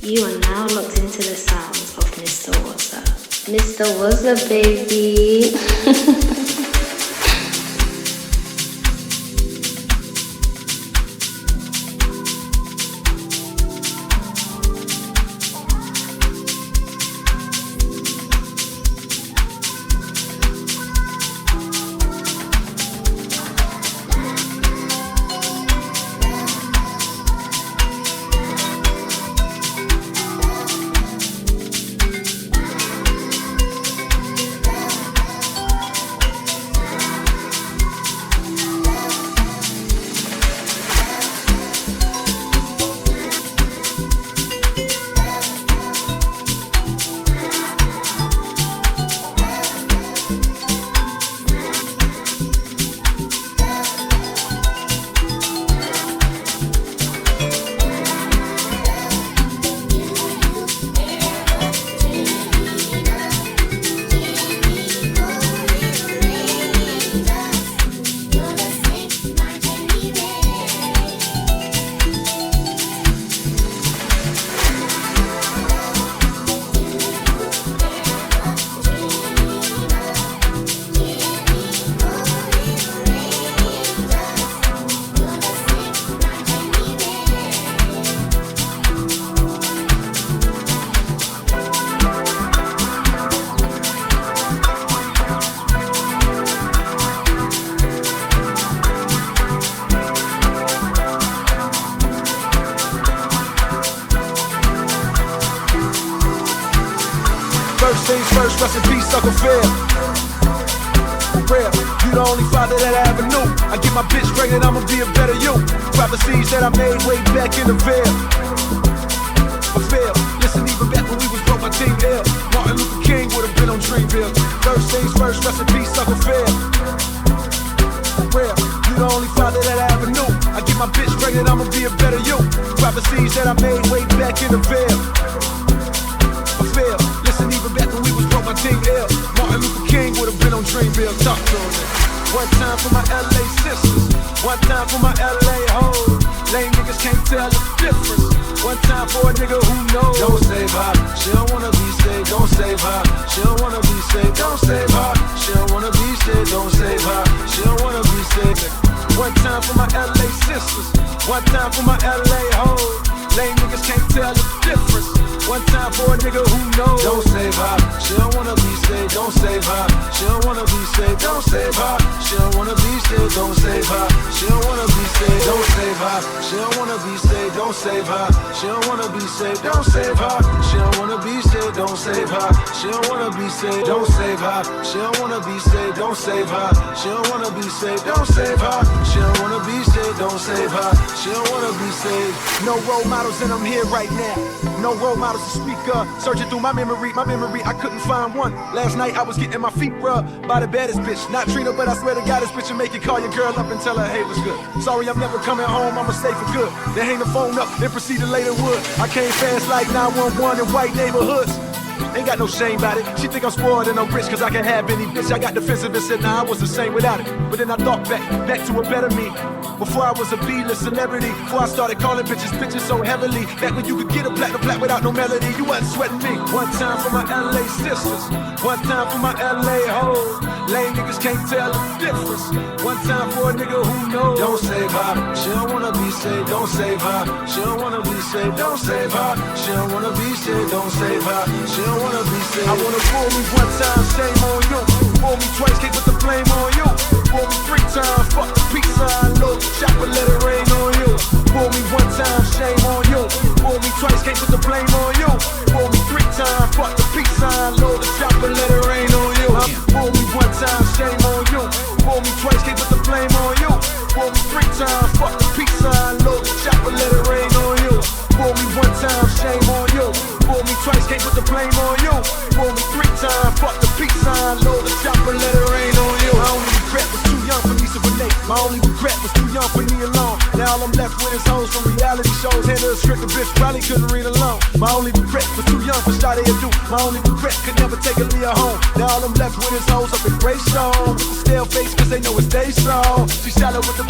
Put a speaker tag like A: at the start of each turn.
A: You are now locked into the sounds of Mr. Woza. Mr. Woza, baby.
B: First things first, rest in peace, Acapella. For real, you the only father that I ever knew. I get my bitch pregnant, I'ma be a better you. Prophecies that I made way back in the veil. I feel, listen, even back when we was broke, my team ill. Martin Luther King would've been on Dreamville. First things first, rest in peace, Acapella. For real, you the only father that I ever knew. I get my bitch pregnant, I'ma be a better you. Prophecies that I made way back in the veil. I feel, listen, even back when we was broke, my team ill. Martin Luther King would've been on Dreamville. Talk to him. One time for my LA sisters, one time for my LA hoes. Lame niggas can't tell the difference. One time for a nigga who knows. Don't save her, she don't wanna be saved. Don't save her, she don't wanna be saved. Don't save her, she don't wanna be saved. Don't save her, she don't wanna be saved. One time for my LA sisters, one time for my LA hoes. Lame niggas can't tell the difference. One time for a nigga who knows. Don't save her, she don't wanna be saved. Don't save her, she don't wanna be saved. Don't save her, she don't wanna be saved. Don't save her, she don't wanna be saved. Don't save her, she don't wanna be saved. Don't save her, she don't wanna be saved. Don't save her, she don't wanna be saved. Don't save her, she don't wanna be saved. Don't save her, she don't wanna be saved. Don't save her, she don't wanna be saved. Don't save her, she don't wanna be saved. Don't save her, she don't wanna be saved. No role models and I'm here right now. No role models to speak of. Searching through my memory, I couldn't find one. Last night I was getting my feet rubbed by the baddest bitch. Not Trina, but I swear to God, this bitch will make you call your girl up and tell her, hey, what's good? Sorry, I'm never coming home, I'ma stay for good. Then hang the phone up and proceed to lay the wood. I came fast like 911 in white neighborhoods. Ain't got no shame about it. She think I'm spoiled and I'm rich cause I can have any bitch. I got defensive and said, nah, I was the same without it. But then I thought back to a better me. Before I was a B-list celebrity. Before I started calling bitches so heavily. Back when you could get a platinum flat without no melody. You wasn't sweating me. One time for my LA sisters. One time for my LA hoes. Lame niggas can't tell the difference. One time for a nigga who knows. Don't save her, she don't wanna be saved. Don't save her, she don't wanna be saved. Don't save her, she don't wanna be saved. Don't save her, she don't wanna be saved. I wanna fool me one time, shame on you. Fool me twice, can't put the blame on you. Fool me 3 times, fuck the peace sign, look, chopper, let it rain on you. Fool me one time, shame on you. Fool me twice, can't put the blame on you. Fool me 3 times, fuck the peace sign, look, chopper, let it rain on you. Fool me one time, shame on you. Fool me twice, can't put the blame on you. Fool me 3 times, fuck the peace sign, look, chopper, let it rain on you. Fool me one time, shame on you. Fool me twice, can't put the blame on you. Fool me 3 times, fuck the peace sign, load the chopper, let it rain on you. My only regret was too young for me to relate. My only regret was too young for me alone. Now all I'm left with is hoes from reality shows. Handle a script, the bitch probably couldn't read alone. My only regret was too young for Sade to do. My only regret could never take a Leah home. Now all I'm left with is hoes up in Greystone. With the stale face cause they know it's day strong. She shallow with the